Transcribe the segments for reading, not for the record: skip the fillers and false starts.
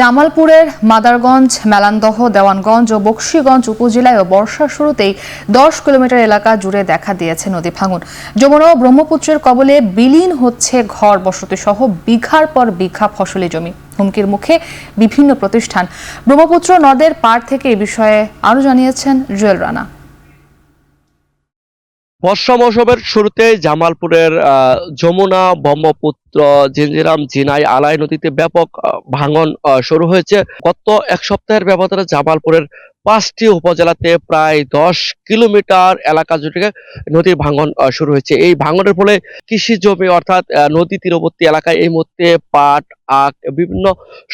জামালপুরের মাদারগঞ্জ, মেলান্দহ, দেওয়ানগঞ্জ ও বকশীগঞ্জ উপজেলায় বর্ষার শুরুতেই 10 কিলোমিটার এলাকা জুড়ে দেখা দিয়েছে নদী ভাঙন। যমুনা ও ব্রহ্মপুত্রের কবলে বিলীন হচ্ছে ঘর বসতি সহ বিঘার পর বিঘা ফসলি জমি। হুমকির মুখে বিভিন্ন প্রতিষ্ঠান। ব্রহ্মপুত্র নদের পাড় থেকে এ বিষয়ে আরো জানিয়েছেন জুয়েল রানা। বর্ষা মৌসুমের শুরুতে জামালপুরের যমুনা, ব্রহ্মপুত্র, জিঞ্জিরাম, জিনাই, আলাই নদীতে ব্যাপক ভাঙন শুরু হয়েছে। গত এক সপ্তাহের ব্যবধানে জামালপুরের 5টি উপজেলাতে প্রায় 10 কিলোমিটার এলাকা জুড়ে নদীর ভাঙন শুরু হয়েছে। এই ভাঙনের ফলে কৃষি জমি অর্থাৎ নদী তীরবর্তী এলাকায় এই মুহূর্তে পাট, আখ, বিভিন্ন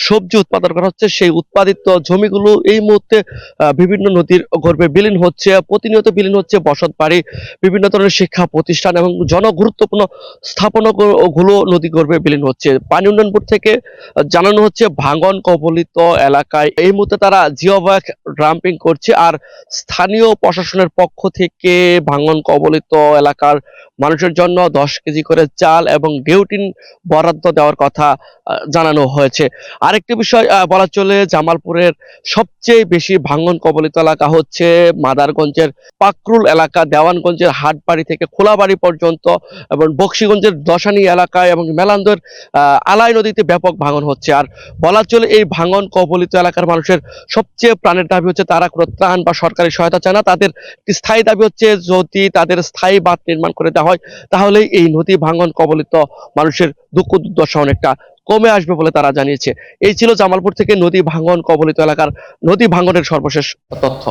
সবজি উৎপাদন করা হচ্ছে। সেই উৎপাদিত জমিগুলো এই মুহূর্তে বিভিন্ন নদীর গর্ভে বিলীন হচ্ছে। প্রতিনিয়ত বিলীন হচ্ছে বসত বাড়ি, বিভিন্ন ধরনের শিক্ষা প্রতিষ্ঠান এবং জনগুরুত্বপূর্ণ স্থাপনাগুলো নদী গর্ভে বিলীন হচ্ছে। পানি উন্নয়ন বোর্ড থেকে জানানো হচ্ছে ভাঙন কবলিত এলাকায় এই মুহূর্তে তারা জিওব্যাগ ড্রাম্পিং করছে। আর স্থানীয় প্রশাসনের পক্ষ থেকে ভাঙন কবলিত এলাকার মানুষের জন্য 10 কেজি করে চাল এবং ডিউটিন বরাদ্দ দেওয়ার কথা জানানো হয়েছে। আরেকটি বিষয় বলা চলে, জামালপুরের সবচেয়ে বেশি ভাঙন কবলিত এলাকা হচ্ছে মাদারগঞ্জের পাকরুল এলাকা, দেওয়ানগঞ্জের হাটবাড়ি থেকে খোলাবাড়ি পর্যন্ত এবং বকশীগঞ্জের দশানী এলাকায় এবং মেলান্দর আলাই নদীতে ব্যাপক ভাঙন হচ্ছে। আর বলা চলে এই ভাঙন কবলিত এলাকার মানুষের সবচেয়ে প্রাণের দাবি হচ্ছে তারা কোনো ত্রাণ বা সরকারি সহায়তা চায় না। তাদের স্থায়ী দাবি হচ্ছে যদি তাদের স্থায়ী বাঁধ নির্মাণ করে দেওয়া হয় তাহলেই এই নদী ভাঙন কবলিত মানুষের দুঃখ দুর্দশা অনেকটা কমে আসবে বলে তারা জানিয়েছে। এই ছিল জামালপুর থেকে নদী ভাঙন কবলিত এলাকার নদী ভাঙনের সর্বশেষ তথ্য।